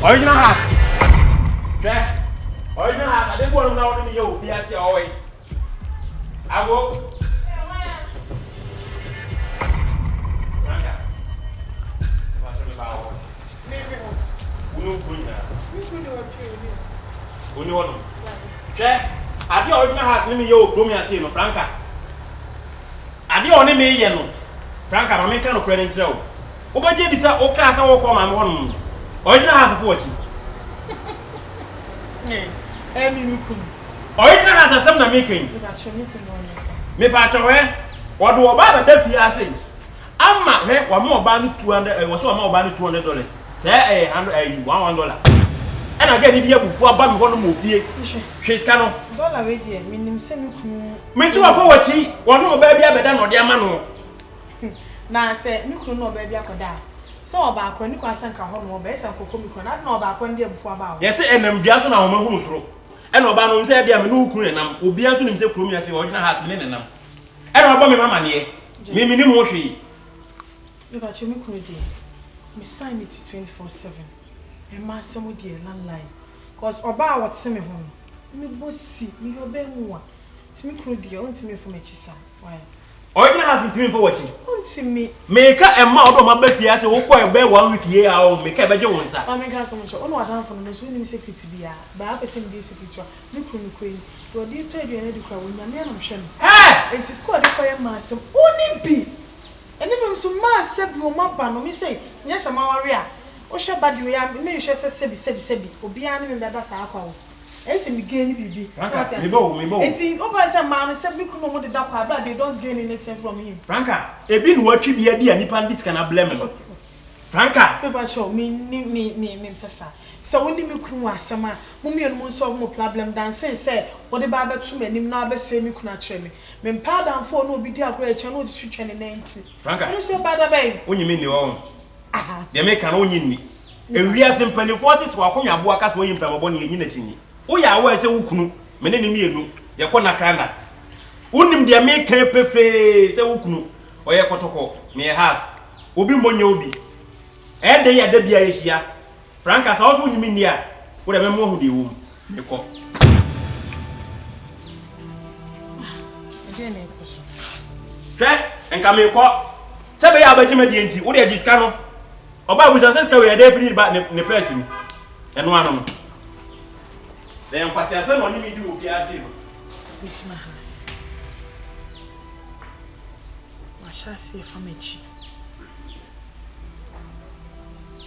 Original house. Okay. Original house. I didn't want to know them you. Be at your way. I will. I did original house name you do me as no Franca. I did only me yeno. Franca, my main kind of credit tell. Obaje this o class I will come and one. Original house for you. Original house some na making. Me patch where? What do about the fee say? Amma he wa mo ba no 200 was so ma ba no $200. Say $100. And I get it here before I buy one more fee. She's cano. Dollar way dear, meaning send you. Miss you for what she one more baby better or dear man. Now say, you could know baby I could die. So about when you can send a home or base and cocoa, I don't know about when dear before about. Yes, and I'm just on our home through. And Obama said, "Dear, no queen, and I'm obedient to himself. Crummy as the original has been in them. And Obama, mamma, me more she. You got your milk, dear. Me sign it 24/7. And my son would dear landline. Cause Oba what's me home. Me bossy, me obey one. To me, could dear, on to me for my chisa. Why? Original has it for watching. On to me. Make a mouth of my baby as a walk away 1 week here. I'll make a better one, sir. I make so much. Oh, no, I don't for the swimming secretary be but I person be secretary. Look, queen. You are dear to you and educate when you're near Shem. Ah! It is quite a fire mass. Only be. And then some mass said, you map and me say, yes, I'm our rear. O she bad you am me hwe se sebi obi an me beda sa akwa e se me gain bibi Franca me bo enti o ba say man se me kunu mo de da kwa but they don't gain anything from him Franca e bi no atwi bia di anipa ndis kana blame no Franca me ba show me pesa so woni me kunu asema mo me no solve mo problem dan say what the baba to me nim na be say me kunu akire me mpa dan fo no obi di akwa e che no de twetwe ne nanti Franca no so bada bay onyi me ni wo the make an onion ni. A real simple forces were coming aboa cast when from a bonny unity. Oh, ya was a ukunu, many me, your corner crana. Wouldn't there make a pefe, say ukunu, or your kotoko, me a house, Obi Monyobi. And they are the Biasia. Francas also you mean here, whatever more who do you call. And come in call. Sabe abajimadienti, what are this cano? Oba we say we are there free but ne person. And one. Then party say no ni do obi ase no. Which na house. Ma sha se famachi.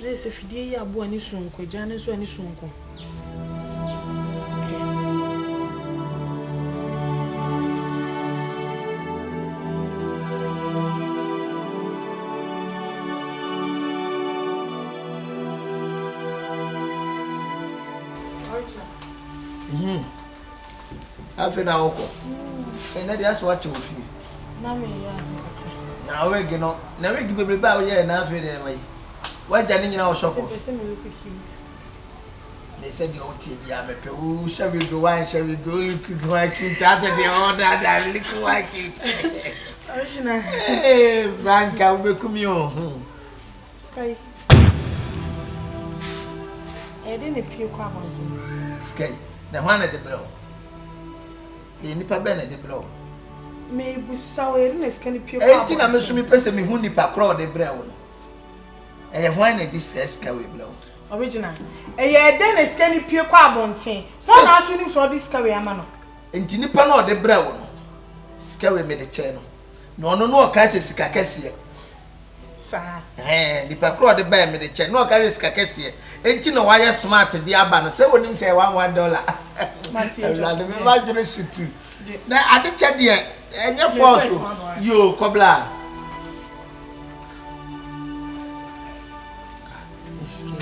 Le se fidie ya abo ani sunko, jane so ani sunko. Afi na oko. Na dey aso wache ofi. Na me ya. Na we gi no. Na we gi bebre ba wo ye na afi dey mai. Wa ja ni nyina wo shop. Se me look cute. They said the OT bia me pe wo shall we go one shall we go look like chat the order that look like it. Ashina. Eh, banka we kumi o. Sky. E dey ne pie kwa bonzo. Sky. Na hwana de bro. E nipa be na de bro. Me busawo e na sky ne pie kwa bonzo. Eh, ti na me so mi pese me hu nipa kro de bro. Eh, hwana this sky we bro. Original. Eh, den na sky ne pie kwa bonzo. Wọ́n na aso ni so this sky we ama no. Enti nipa na de bro no. Sky we me de che no. No no no ka se sika kese. Sa. Nipa kro de ba me de che no ka se sika kese. Enti no wire smart di aba no se wonim se $1. Mati la de me ba jure sutu na ade che de enye force yo kobla eske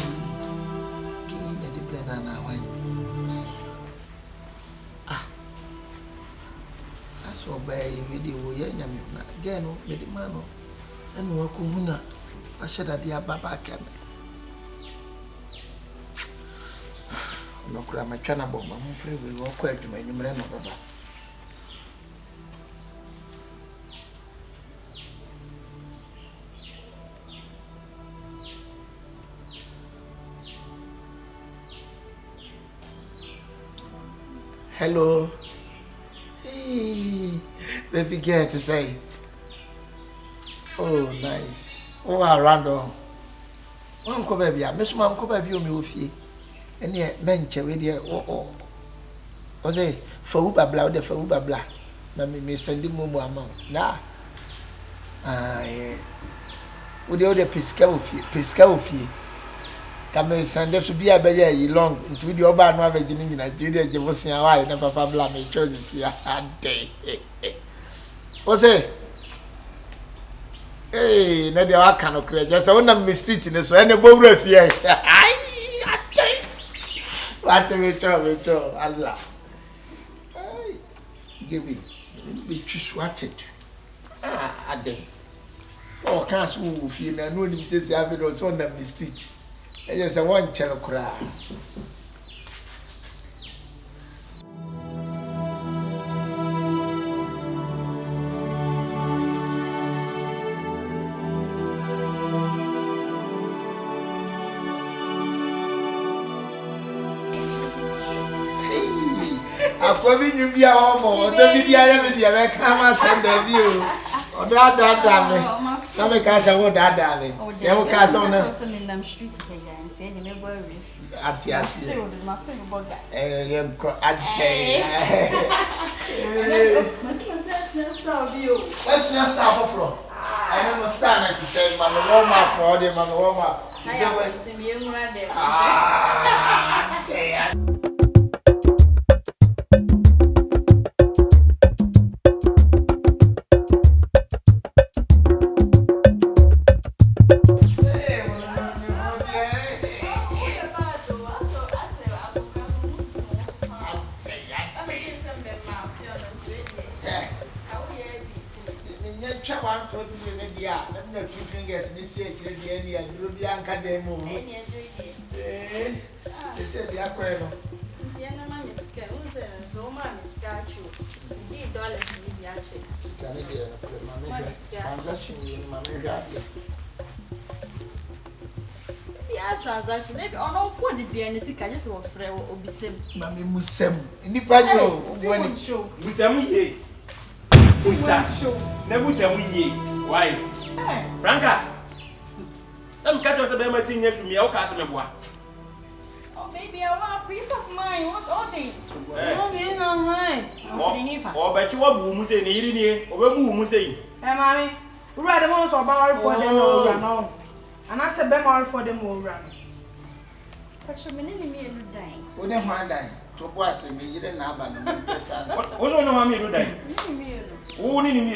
ki ne de plena na wai aso ba e video wo ye nyame na ge no me de ma no enu akonu na aheda de aba ba kame no kura matwa na bomba mo free we wo kwa adwuma nyumre no baba Hello. Hey, baby girl to say. Oh, nice. Oh, Randall. Uncle baby, I miss my uncle baby on me with you. And yet, mention with you. Oh. Was it for Uber blah, the for Uber blah? Mammy, me send the mumu amount. Nah. Would the other pisca of you? Come and send us to be a baby long into the urban ravaging in Nigeria. You was in a while, never for blah, me choices here. Day. Was it? Hey, na dia waka no kra just wona me street ne so ene bowura fie ai atay what me to Allah ai give me twisu achet ade o kan so wo fie na no ni chese abido so na me street e just won chelo kra Akwami nyumbia homo, David ya media kama sende view. Oda me. Na me ka sha wo dada me. Se wo ka sha na. So me nam street ke ya nti e me boy ref. Ati asi. Ma fe bo ga. Yem ko ade. Mas você está viu? Let's just start from. I don't understand to say man warm up for the man warm up. Ai, você me lembra de. Fingers this year, any and Rubian Cademo. They said the aquarium. Siena miska, uze zoma miska chu. $10 ni biache. Transaction in my media. Yeah, transaction. Maybe on all point the biani sika just wo frɛ obisem. Mami musem. Nipa jo when show. Musem ye. Show. Na musem ye. Why? Franca. Some cat was a better thing to me. I'll cast me boy. Oh, baby, I want a peace of mind. What all things? So be no mind. Or bet you what who say near or who say. Mammy, we ride the ones about for them all run. And I said, Bemar for them all run. But you're meaning me and dying. What am I dying? To was me, you didn't have what don't know me to die? Who need me?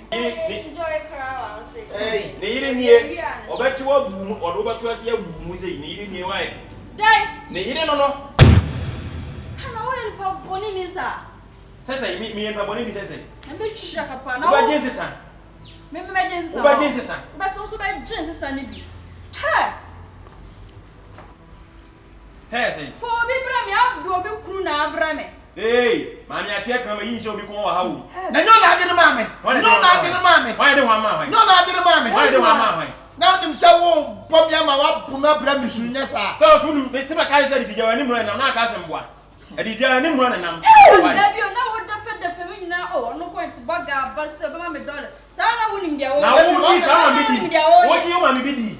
Enjoy a crowd, I'll say. Hey, needing here, or bet you what or over to us here, Musay, needing your wife. Die! Needing or no? Can I will pop bonnie, sir? Says I meet me and Baboni, says I. And then shut up, and I'll get this son. Maybe my gents are by Jesus, but also by Jesus and you. Ha! Hey, for me, Brammy, I'll be Kuna Brame. hey, Mammy, I take him, he shall be called how. No, not in the mammy. No, not in the mammy. Why do I mammy? No, not in the mammy. Why do I mammy? Now, himself, Pomyama, Puma Bramish, yes, sir. So, to me, Tim Kaiser, did you and I'm not asking what? I did you and him running. Have you know what the fed the family now? Oh, no point to bug our bus of $1. Sana winning their own. Now, what do you want me to be?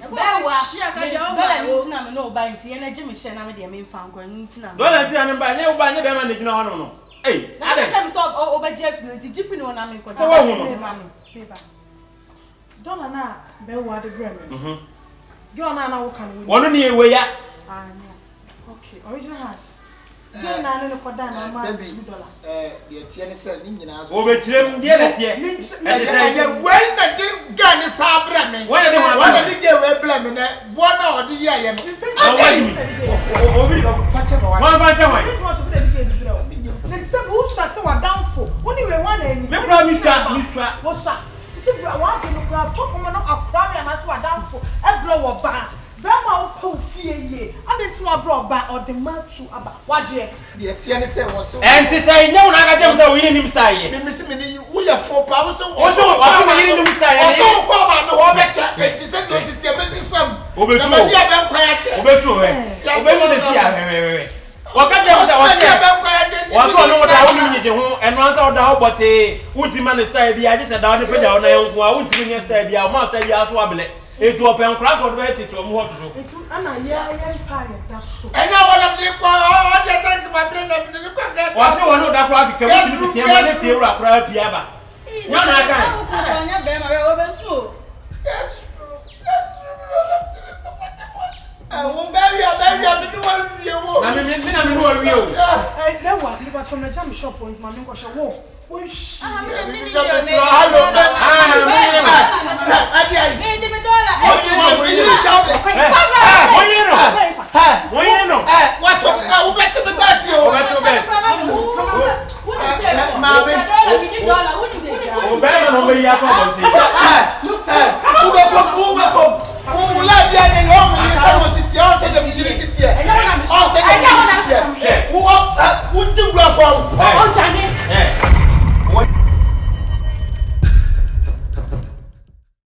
No, by Tiana Jimmy Shannon, the main found going to know. Don't I tell him by no by never managing no. Hey, I don't stop over Jeff, different one. I'm in Don't na be wa de grem. Girl na na wo kan wo. One near way ya. Okay, original house. Girl na no koda na ma $2. The tiene said ni nyina. Obechirem die na tie. E say when na de gan sa bra me. When de when de dey we bla me na bo na odi ye ye no. Obi fache no wa. One fache one. This was good education bro. Let's say who say wa down for. Only we one any. Me bra mi swa. What's that? This is wa de no grab top for no akra me na so wa down for. E bro wo ba. Bema wo po fie ye. Adenti wa bro ba or the man to aba. Waje. The tiene say was so. Enti say nyawo na aga dem say we nim star ye. Me se me ni wo ye for pa wo so. Oso we nim star ye. Oso ko ma me wo be cha. Enti say do ti me ti sam. Obesu. Na me dia be nkwa ya che. Obesu we. Obesu de tia we. Wakaje waso no da wonu nyije ho eno ansa oda ho bote uti man style bia je se da woni peja ona yenko a uti ni style bia o ma style bia so abele etu open kra god be ti to mo ho so etu ana ya pa ya da so enya wona me kwa o de tank ma bring am de kwa get waso wono da kra ke mu ti ma le ti ewura kra bia ba nya na aka onya be ma be o be so wo baby me no wa wie wo na me no wa wie o lewa ni ba to me jam shop point ma me ko she wo wish me ni hello adi ai me di me dollar Moyeno what's up wo bet me bet yo ma be o be no me ya ko bonti wo ko wo la bia ni yo mo ni sa mo siti on se de mi yiri siti e on se de mi siti e wo up wo di bra fo on jani